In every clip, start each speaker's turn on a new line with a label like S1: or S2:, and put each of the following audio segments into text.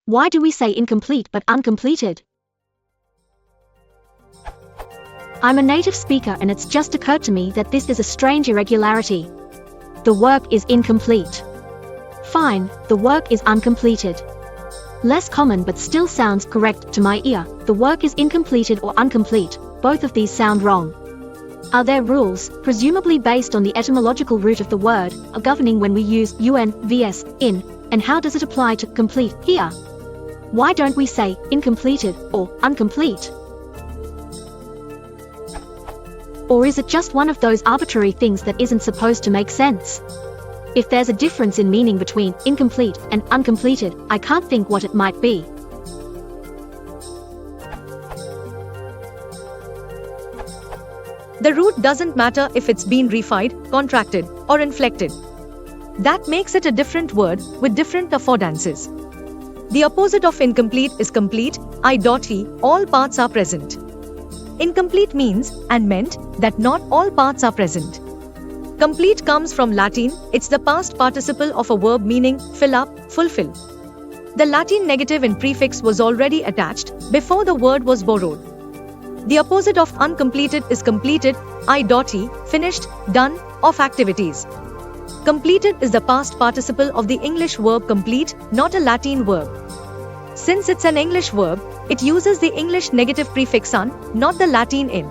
S1: Why do we say incomplete but uncompleted? I'm a native speaker and it's just occurred to me that this is a strange irregularity. The work is incomplete. Fine, the work is uncompleted. Less common but still sounds correct to my ear. The work is incompleted or incomplete. Both of these sound wrong. Are there rules, presumably based on the etymological root of the word, governing when we use un vs in, and how does it apply to complete here? Why don't we say incompleted or incomplete? Or is it just one of those arbitrary things that isn't supposed to make sense? If there's a difference in meaning between incomplete and uncompleted, I can't think what it might be.
S2: The root doesn't matter if it's been reified, contracted, or inflected. That makes it a different word with different affordances. The opposite of incomplete is complete, i.e., all parts are present. Incomplete means and meant that not all parts are present. Complete comes from Latin, it's the past participle of a verb meaning fill up, fulfill. The Latin negative in prefix was already attached before the word was borrowed. The opposite of uncompleted is completed, i.e., finished, done, of activities. Completed is the past participle of the English verb complete, not a Latin verb. Since it's an English verb, it uses the English negative prefix un, not the Latin in.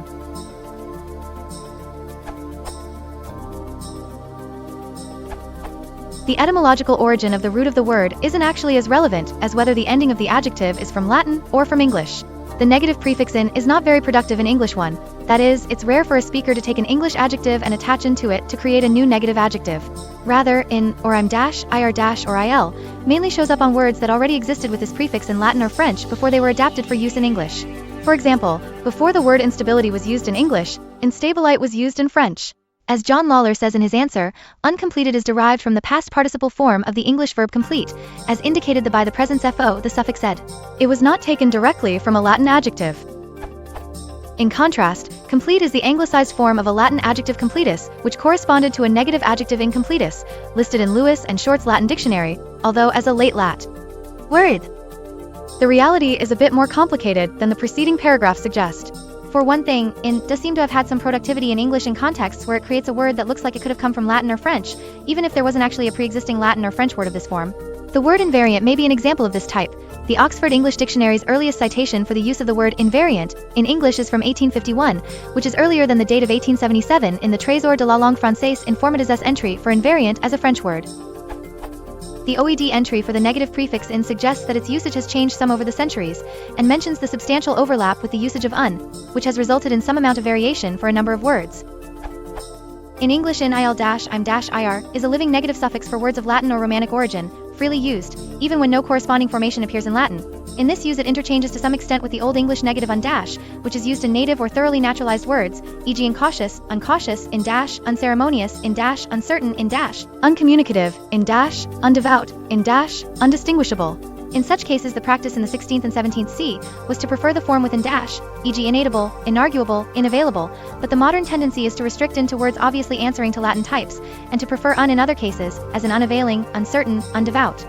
S3: The etymological origin of the root of the word isn't actually as relevant as whether the ending of the adjective is from Latin or from English. The negative prefix in is not very productive in English one. That is, it's rare for a speaker to take an English adjective and attach into it to create a new negative adjective. Rather, in or I'm dash, ir dash, or il mainly shows up on words that already existed with this prefix in Latin or French before they were adapted for use in English. For example, before the word instability was used in English, instabilite was used in French. As John Lawler says in his answer, uncompleted is derived from the past participle form of the English verb complete, as indicated by the presence fo, the suffix ed. It was not taken directly from a Latin adjective. In contrast, complete is the anglicized form of a Latin adjective completus, which corresponded to a negative adjective incompletus, listed in Lewis and Short's Latin Dictionary, although as a late Lat. Word. The reality is a bit more complicated than the preceding paragraph suggests. For one thing, in does seem to have had some productivity in English in contexts where it creates a word that looks like it could have come from Latin or French, even if there wasn't actually a pre-existing Latin or French word of this form. The word invariant may be an example of this type. The Oxford English Dictionary's earliest citation for the use of the word invariant in English is from 1851, which is earlier than the date of 1877 in the Trésor de la langue française informatis's entry for invariant as a French word. The OED entry for the negative prefix in suggests that its usage has changed some over the centuries, and mentions the substantial overlap with the usage of un, which has resulted in some amount of variation for a number of words. In English, in il-im-ir is a living negative suffix for words of Latin or Romanic origin, freely used, even when no corresponding formation appears in Latin. In this use it interchanges to some extent with the Old English negative un-dash, which is used in native or thoroughly naturalized words, e.g. incautious, uncautious, in dash, unceremonious, in dash, uncertain, in dash, uncommunicative, in dash, undevout, in dash, undistinguishable. In such cases the practice in the 16th and 17th C was to prefer the form with in dash, e.g. inedible, inarguable, unavailable, but the modern tendency is to restrict into words obviously answering to Latin types, and to prefer un in other cases, as in unavailing, uncertain, undevout.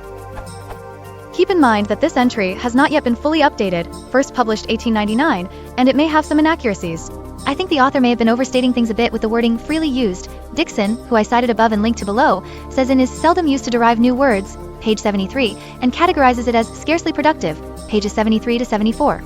S3: Keep in mind that this entry has not yet been fully updated, first published 1899, and it may have some inaccuracies. I think the author may have been overstating things a bit with the wording freely used. Dixon, who I cited above and linked to below, says in is seldom used to derive new words, page 73, and categorizes it as scarcely productive, pages 73 to 74.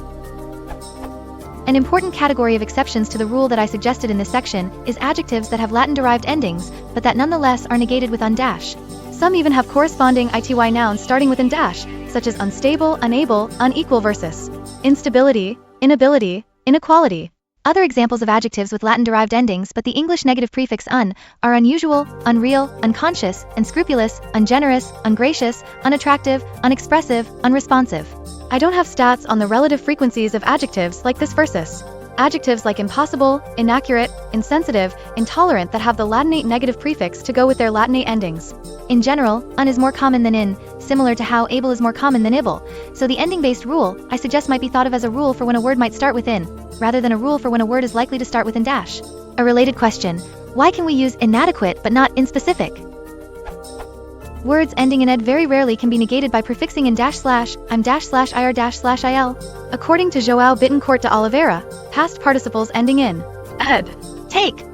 S3: An important category of exceptions to the rule that I suggested in this section is adjectives that have Latin-derived endings, but that nonetheless are negated with un-dash. Some even have corresponding ity nouns starting with in-dash, such as unstable, unable, unequal versus instability, inability, inequality. Other examples of adjectives with Latin-derived endings but the English negative prefix un are unusual, unreal, unconscious, unscrupulous, ungenerous, ungracious, unattractive, unexpressive, unresponsive. I don't have stats on the relative frequencies of adjectives like this versus. Adjectives like impossible, inaccurate, insensitive, intolerant that have the Latinate negative prefix to go with their Latinate endings. In general, un is more common than in, similar to how able is more common than ible, so the ending-based rule, I suggest, might be thought of as a rule for when a word might start with in, rather than a rule for when a word is likely to start with in dash. A related question: why can we use inadequate but not inspecific? Words ending in ed very rarely can be negated by prefixing in -- I'm -- ir -il. According to João Bittencourt de Oliveira, past participles ending in ed, take,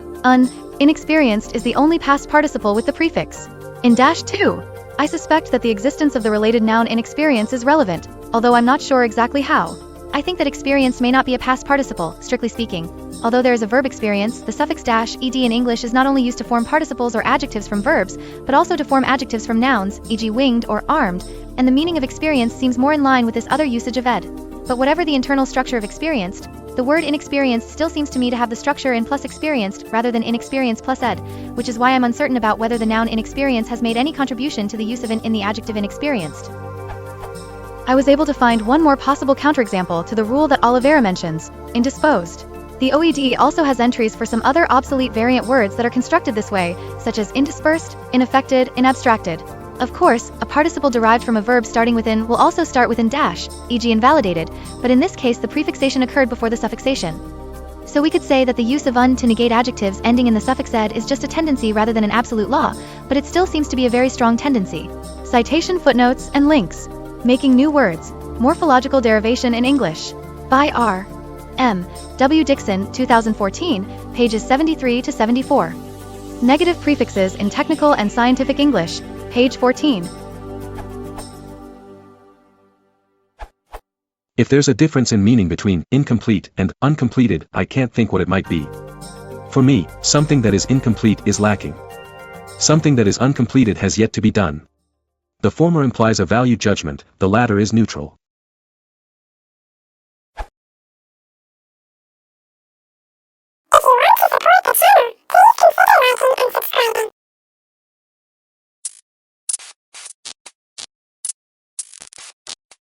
S3: inexperienced is the only past participle with the prefix in -2. I suspect that the existence of the related noun inexperience is relevant, although I'm not sure exactly how. I think that experience may not be a past participle, strictly speaking. Although there is a verb experience, the suffix -ed in English is not only used to form participles or adjectives from verbs, but also to form adjectives from nouns, e.g. winged or armed, and the meaning of experience seems more in line with this other usage of ed. But whatever the internal structure of experienced, the word inexperienced still seems to me to have the structure in plus experienced rather than inexperienced plus ed, which is why I'm uncertain about whether the noun inexperience has made any contribution to the use of in the adjective inexperienced. I was able to find one more possible counterexample to the rule that Oliveira mentions, indisposed. The OED also has entries for some other obsolete variant words that are constructed this way, such as indispersed, ineffected, inabstracted. Of course, a participle derived from a verb starting with in will also start with in dash, e.g. invalidated, but in this case the prefixation occurred before the suffixation. So we could say that the use of un to negate adjectives ending in the suffix ed is just a tendency rather than an absolute law, but it still seems to be a very strong tendency. Citation footnotes and links. Making new words. Morphological derivation in English. By R. M. W. Dixon, 2014, pages 73 to 74. Negative prefixes in technical and scientific English, page 14.
S4: If there's a difference in meaning between incomplete and uncompleted, I can't think what it might be. For me, something that is incomplete is lacking. Something that is uncompleted has yet to be done. The former implies a value judgment, the latter is neutral.